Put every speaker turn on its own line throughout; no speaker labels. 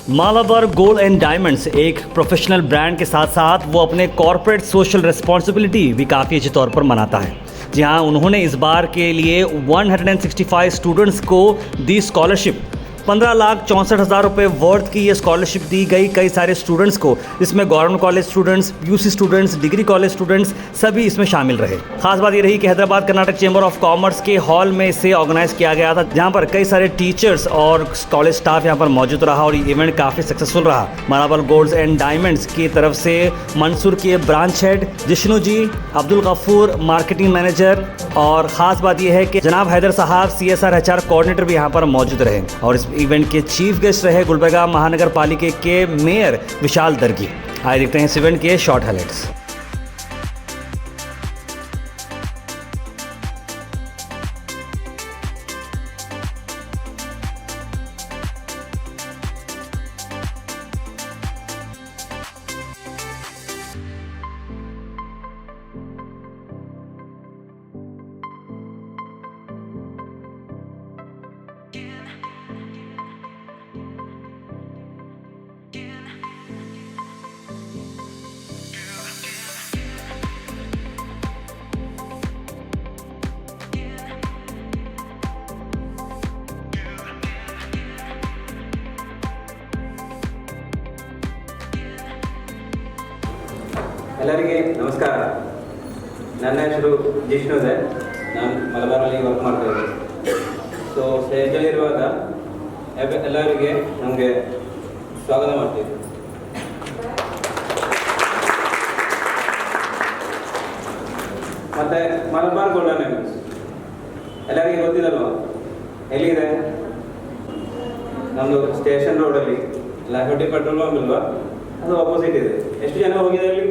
Malabar gold and diamonds एक professional brand के साथ साथ वो अपने कॉर्पोरेट सोशल रिस्पॉन्सिबिलिटी भी काफ़ी अच्छे तौर पर मनाता है। जी हाँ, उन्होंने इस बार के लिए 165 स्टूडेंट्स को दी स्कॉलरशिप। 15,64,000 रुपये वर्थ की ये स्कॉलरशिप दी गई कई सारे स्टूडेंट्स को, जिसमें government college students, UC students, degree college students सभी इसमें शामिल रहे। खास बात ये रही कि Hyderabad Karnataka chamber of commerce के हॉल में इसे ऑर्गेनाइज किया गया था, जहाँ पर कई सारे टीचर्स और कॉलेज स्टाफ यहाँ पर मौजूद रहा और ये इवेंट काफ़ी सक्सेसफुल रहा। मालाबार गोल्ड्स एंड डायमंड्स की तरफ से मंसूर के ब्रांच हेड जिष्णु जी, अब्दुल गफूर मार्केटिंग मैनेजर, और ख़ास बात यह है कि जनाब हैदर साहब CSR HR कोऑर्डिनेटर भी यहाँ पर मौजूद रहे। और इस इवेंट के चीफ गेस्ट रहे गुलबर्गा महानगर पालिका के मेयर विशाल दर्गी। आइए देखते हैं इस इवेंट के शॉर्ट हाइलाइट्स।
ಎಲ್ಲರಿಗೆ ನಮಸ್ಕಾರ. ನನ್ನ ಹೆಸರು ಜಿಷ್ಣು ಇದೆ. ನಾನು ಮಲಬಾರಲ್ಲಿ ವರ್ಕ್ ಮಾಡ್ತಾ ಇದ್ದೀನಿ. ಸೊ ಸ್ಟೇಜಲ್ಲಿರುವಾಗ ಎಲ್ಲರಿಗೆ ನಮಗೆ ಸ್ವಾಗತ ಮಾಡ್ತೀವಿ. ಮತ್ತು ಮಲಬಾರ್ ಗೋಲ್ಡನ್ ಡೈಮಂಡ್ಸ್ ಎಲ್ಲರಿಗೆ ಗೊತ್ತಿದಲ್ವ, ಎಲ್ಲಿದೆ? ನಮ್ಮದು ಸ್ಟೇಷನ್ ರೋಡಲ್ಲಿ ಲಾಹೋಟಿ ಪೆಟ್ರೋಲ್ ಪಂಪ್ ಇಲ್ವಾ, ಅದು ಆಪೋಸಿಟ್ ಇದೆ. ಎಷ್ಟು ಜನ ಹೋಗಿದೆ ಅಲ್ಲಿ?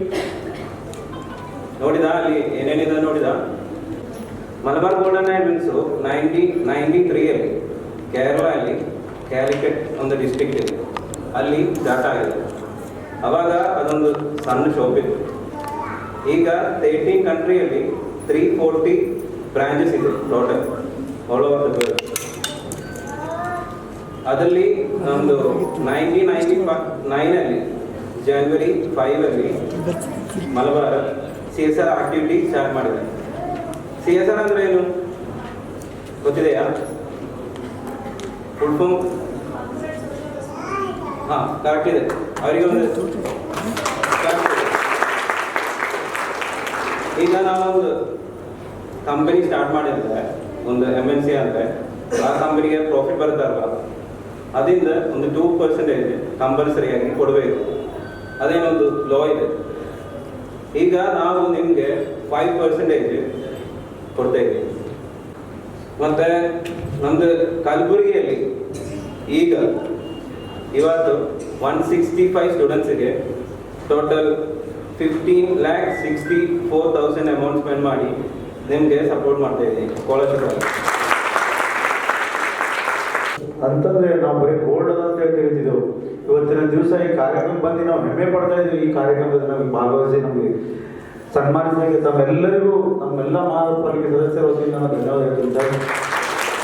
ನೋಡಿದ ಅಲ್ಲಿ ಏನೇನಿದೆ ನೋಡಿದ? ಮಲಬಾರ್ ಗೋಲ್ಡನ್ ಡೈಮಂಡ್ಸು 1993 ಕೇರಳ ಅಲ್ಲಿ ಕ್ಯಾಲಿಕಟ್ ಒಂದು ಡಿಸ್ಟ್ರಿಕ್ಟ್ ಇದೆ, ಅಲ್ಲಿ ಸ್ಟಾರ್ಟ್ ಆಗಿದೆ. ಅವಾಗ ಅದೊಂದು ಸಣ್ಣ ಶಾಪ್ ಇತ್ತು. ಈಗ 18 ಕಂಟ್ರಿಯಲ್ಲಿ 340 ಬ್ರಾಂಚಸ್ ಇದೆ total all over the world. ಅದರಲ್ಲಿ ನಮ್ಮದು 1999 ಜನವರಿ 5 ಮಲಬಾರ್ CSR ಆಕ್ಟಿವಿಟಿ ಸ್ಟಾರ್ಟ್ ಮಾಡಿದೆ. CSR ಅಂದ್ರೆ ಏನು ಗೊತ್ತಿದೆಯಾ? ಫುಲ್ ಫಾರ್ಮ್ ಕರೆಕ್ಟ್ ಇದೆ. ಅವರಿಗೆ ಒಂದು ಈಗ ನಾವೊಂದು ಕಂಪನಿ ಸ್ಟಾರ್ಟ್ ಮಾಡಿದ್ರೆ, ಒಂದು MNC ಅಂದರೆ ಆ ಕಂಪನಿಗೆ ಪ್ರಾಫಿಟ್ ಬರುತ್ತಲ್ವ, ಅದರಿಂದ ಒಂದು 2% ಕಂಪಲ್ಸರಿಯಾಗಿ ಕೊಡಬೇಕು. ಅದೇನೊಂದು ಲಾ ಇದೆ. ಈಗ ನಾವು ನಿಮಗೆ 5% ಕೊಡ್ತಾ ಇದ್ದೀವಿ. ಮತ್ತು ನಮ್ಮದು ಕಲಬುರಗಿಯಲ್ಲಿ ಈಗ ಇವತ್ತು 165 ಸ್ಟೂಡೆಂಟ್ಸಿಗೆ ಟೋಟಲ್ 15,64,000 ಅಮೌಂಟ್ ಸ್ಪೆಂಡ್ ಮಾಡಿ ನಿಮಗೆ ಸಪೋರ್ಟ್ ಮಾಡ್ತಾ ಇದ್ದೀವಿ ಸ್ಕಾಲರ್ಶಿಪ್
ಅಂತಂದ್ರೆ ನಾವು ಬರೀ ಗೋಲ್ಡ್ ಅಂತ ಕರಿತಿದ್ದೆವು. ಇವತ್ತಿನ ದಿವಸ ಈ ಕಾರ್ಯಕ್ರಮ ಬಂದು ನಾವು ಹೆಮ್ಮೆ ಪಡ್ತಾ ಇದ್ದೀವಿ. ಈ ಕಾರ್ಯಕ್ರಮದಲ್ಲಿ ನಮಗೆ ಭಾಗವಹಿಸಿ ನಮಗೆ ಸನ್ಮಾನಿಸಿದ ತಮ್ಮೆಲ್ಲರಿಗೂ, ನಮ್ಮೆಲ್ಲ ಮಹಾನಗರ ಪಾಲಿಕೆ ಸದಸ್ಯರ ವತಿಯಿಂದ ನಾನು ಧನ್ಯವಾದ ಹೇಳ್ತಿದ್ದೇನೆ.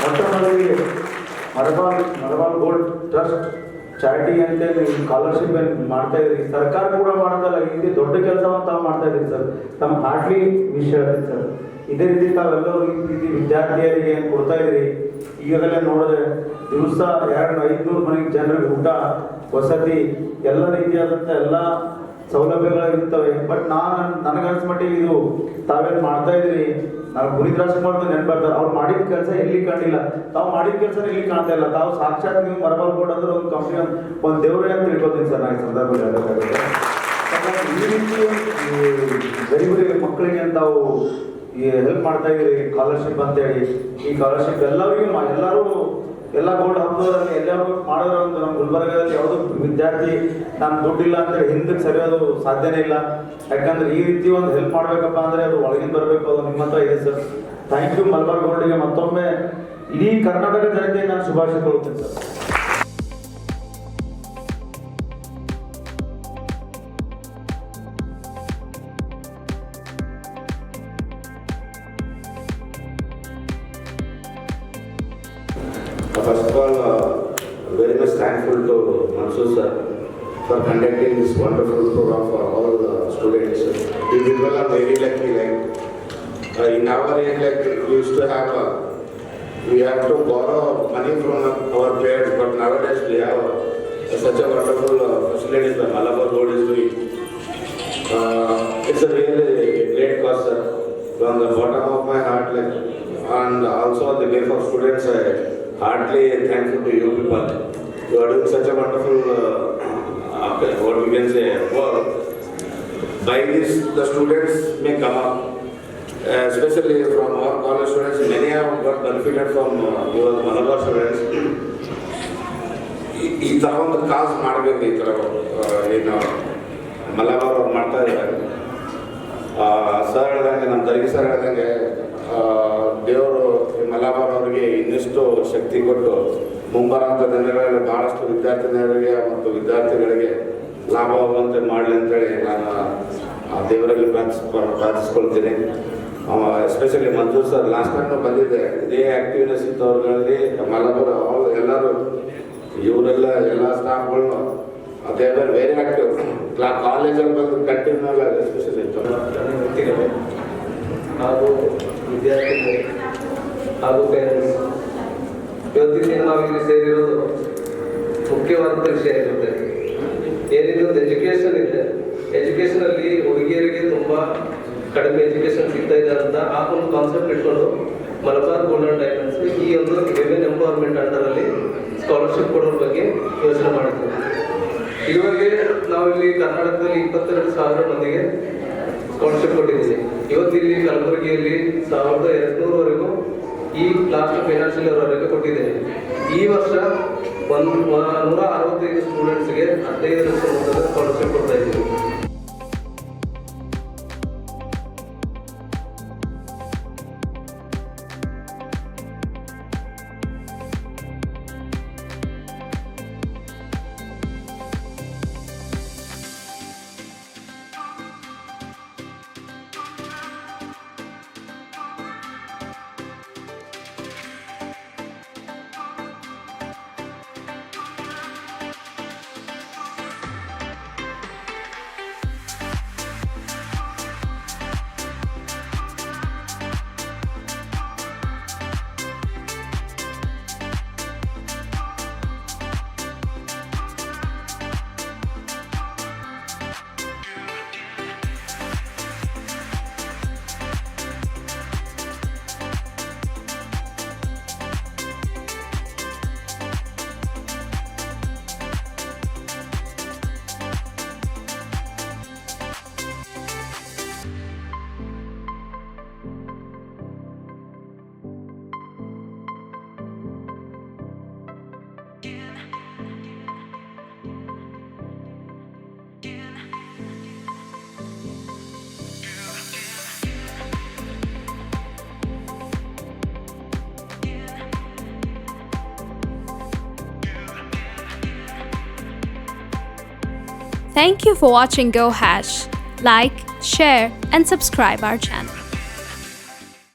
ಮೊಟ್ಟಮೊದಲಿಗೆ ಮಲಬಾರ್ ಗೋಲ್ಡ್ ಟ್ರಸ್ಟ್ ಚಾರಿಟಿ ಅಂತೇಳಿ ಸ್ಕಾಲರ್ಶಿಪ್ ಮಾಡ್ತಾ ಇದ್ರಿ. ಸರ್ಕಾರ ಕೂಡ ಮಾಡೋದಲ್ಲ, ಈ ರೀತಿ ದೊಡ್ಡ ಕೆಲಸವನ್ನು ತಾವು ಮಾಡ್ತಾ ಇದ್ದೀರಿ ಸರ್. ತಮ್ಮ ಹಾರ್ಟ್ಲಿ ವಿಷಯ ಹೇಳ್ತೀನಿ ಸರ್. ಇದೇ ರೀತಿ ತಾವೆಲ್ಲರೂ ಈ ರೀತಿ ವಿದ್ಯಾರ್ಥಿಯರಿಗೆ ಏನು ಕೊಡ್ತಾ ಇದ್ದೀರಿ. ಈಗಾಗಲೇ ನೋಡಿದ್ರೆ ದಿವಸ 200-500 ಮನೆಗೆ ಜನರಿಗೆ ಊಟ, ವಸತಿ, ಎಲ್ಲ ರೀತಿಯಾದಂಥ ಎಲ್ಲ ಸೌಲಭ್ಯಗಳು ಇರ್ತವೆ. ಬಟ್ ನನಗನ್ಸ್ ಮಟ್ಟಿಗೆ ಇದು ತಾವೇನು ಮಾಡ್ತಾ ಇದ್ದೀರಿ, ನಾವು ಪುನೀತ್ ರಾಜ್ಕುಮಾರ್ದು ನೆನಪರ್ತಾರೆ. ಅವ್ರು ಮಾಡಿದ ಕೆಲಸ ಎಲ್ಲಿ ಕಾಣಿಲ್ಲ, ತಾವು ಮಾಡಿದ ಕೆಲಸ ಎಲ್ಲಿ ಕಾಣ್ತಾ ಇಲ್ಲ. ತಾವು ಸಾಕ್ಷಾತ್ ನೀವು ಮಲಬಾರ್ ಗೋಲ್ಡ್ ಅಂದ್ರೆ ಒಂದು ಕಂಪ್ನಿ, ಒಂದು ದೇವರೇ ಅಂತ ತಿಳ್ಕೊತೀನಿ ಸರ್ ನಾನು ಈ ಸಂದರ್ಭದಲ್ಲಿ ಹೇಳಬೇಕಾಗುತ್ತೆ. ಈ ರೀತಿ ಗರೀಬರಿಗೆ ಮಕ್ಕಳಿಗೆ ತಾವು ಹೆಲ್ಪ್ ಮಾಡ್ತಾ ಇದ್ದೀರಿ ಸ್ಕಾಲರ್ಶಿಪ್ ಅಂತೇಳಿ. ಈ ಸ್ಕಾಲರ್ಶಿಪ್ ಎಲ್ಲರಿಗೂ ಎಲ್ಲ ಗೋಲ್ಡ್ ಹಬ್ಬದವರಲ್ಲಿ ಎಲ್ಲರೂ ಮಾಡೋದ್ರ ಒಂದು ನಮ್ಮ ಗುಲ್ಬರ್ಗದಲ್ಲಿ ಯಾವುದೋ ವಿದ್ಯಾರ್ಥಿ ನಾನು ದುಡ್ಡಿಲ್ಲ ಅಂತೇಳಿ ಹಿಂದಕ್ಕೆ ಸರಿಯೋದು ಸಾಧ್ಯನೇ ಇಲ್ಲ. ಯಾಕಂದ್ರೆ ಈ ರೀತಿ ಒಂದು ಹೆಲ್ಪ್ ಮಾಡಬೇಕಪ್ಪ ಅಂದರೆ ಅದು ಒಳಗಿಂದ ಬರಬೇಕು, ಅದು ನಿಮ್ಮ ಹತ್ರ ಇದೆ ಸರ್. ಥ್ಯಾಂಕ್ ಯು ಮಲಬಾರ್ ಗೋಲ್ಡ್ಗೆ ಮತ್ತೊಮ್ಮೆ ಇಡೀ ಕರ್ನಾಟಕ ಜನತೆಗೆ ನಾನು ಶುಭಾಶಯ ಕೊಡ್ತೀನಿ sir.
First of all, very much thankful to Mansur sir for conducting this wonderful program for all the students. We people are very lucky. In our age, we used to have we have to borrow money from our parents, but nowadays we have such a wonderful facilities that Malabar Board is doing. It's a really great cause, sir. From the bottom of my heart, and also on the behalf of students, I heartily thankful to you people. You are doing such a wonderful, what we can say, work. By this, the students may come up, especially from our college students. Many have got benefited from your Malabar students. ಈ ಥರ ಒಂದು ಕಾಸ್ ಮಾಡಬೇಕು. ಈ ಥರ ಏನು ಮಲಬಾರ್ ಅವ್ರು ಮಾಡ್ತಾ ಇದ್ದಾರೆ. ಸರ್ ಹೇಳ್ದಂಗೆ, ನಮ್ಮ ದರ್ಗಿ ಸರ್ ಹೇಳ್ದಂಗೆ, ದೇವರು ಮಲಬಾರ್ ಅವರಿಗೆ ಇನ್ನಷ್ಟು ಶಕ್ತಿ ಕೊಟ್ಟು ಮುಂಬರುವಂಥ ದಿನಗಳಲ್ಲಿ ಭಾಳಷ್ಟು ವಿದ್ಯಾರ್ಥಿನಿಯರಿಗೆ ಮತ್ತು ವಿದ್ಯಾರ್ಥಿಗಳಿಗೆ ಲಾಭವಾಗುವಂತೆ ಮಾಡಲಿ ಅಂತೇಳಿ ನಾನು ದೇವರಲ್ಲಿ ಪ್ರಾರ್ಥಿಸ್ಕೊಳ್ತೀನಿ. Especially Manjur sir last time ಬಂದಿದ್ದೆ, ಇದೇ ಆ್ಯಕ್ಟಿವ್ನೆಸ್ ಇದ್ದವ್ರಲ್ಲಿ ಮಲಬಾರ್ ಎಲ್ಲರೂ ಇವರೆಲ್ಲ ಎಲ್ಲ ಸ್ಟಾಫ್ಗಳು ದೇ ಆರ್ ವೆರಿ ಆಕ್ಟಿವ್. ಕಾಲೇಜಲ್ಲಿ ಬಂದು ಕಂಟಿನ್ಯೂ ಎಸ್ಪೆಷಲಿ
ವ್ಯಕ್ತಿಗಳು ಹಾಗೂ ವಿದ್ಯಾರ್ಥಿಗಳು ಹಾಗೂ ಪೇರೆಂಟ್ಸ್, ಇವತ್ತಿನ ದಿನ ನಾವಿಲ್ಲಿ ಸೇರಿರೋದು ಮುಖ್ಯವಾದಂಥ ವಿಷಯ ಇರುತ್ತೆ. ಏನಿದೊಂದು ಎಜುಕೇಷನ್ ಇದೆ, ಎಜುಕೇಷನಲ್ಲಿ ಹುಡುಗಿಯರಿಗೆ ತುಂಬ ಕಡಿಮೆ ಎಜುಕೇಷನ್ ಸಿಗ್ತಾ ಇದೆ ಅಂತ ಆ ಒಂದು ಕಾನ್ಸೆಪ್ಟ್ ಇಟ್ಕೊಂಡು ಮಲಬಾರ್ ಗೋಲ್ಡನ್ ಡೈಮಂಡ್ಸ್ ಈ ಒಂದು ವಿಮೆನ್ ಎಂಪವರ್ಮೆಂಟ್ ಅಂಡರಲ್ಲಿ ಸ್ಕಾಲರ್ಶಿಪ್ ಕೊಡೋದ್ರ ಬಗ್ಗೆ ಯೋಚನೆ ಮಾಡಿದ್ವಿ. ಇದುವರೆಗೆ ನಾವಿಲ್ಲಿ ಕರ್ನಾಟಕದಲ್ಲಿ 22,000 ಮಂದಿಗೆ ಸ್ಕಾಲರ್ಶಿಪ್ ಕೊಟ್ಟಿದ್ದೀವಿ. ಇವತ್ತಿಲ್ಲಿ ಕಲಬುರಗಿಯಲ್ಲಿ 1,200ವರೆಗೂ ಈ ಲಾಸ್ಟ್ ಫೈನಾನ್ಷಿಯಲ್ ಇಯರ್ವರೆಗೆ ಕೊಟ್ಟಿದ್ದೇವೆ. ಈ ವರ್ಷ 165 ಸ್ಟೂಡೆಂಟ್ಸ್ಗೆ 15 ಲಕ್ಷ ಮೊತ್ತದ ಸ್ಕಾಲರ್ಶಿಪ್ ಕೊಡ್ತಾ ಇದ್ದೀವಿ.
Thank you for watching Go Hash. Like, share and subscribe our channel.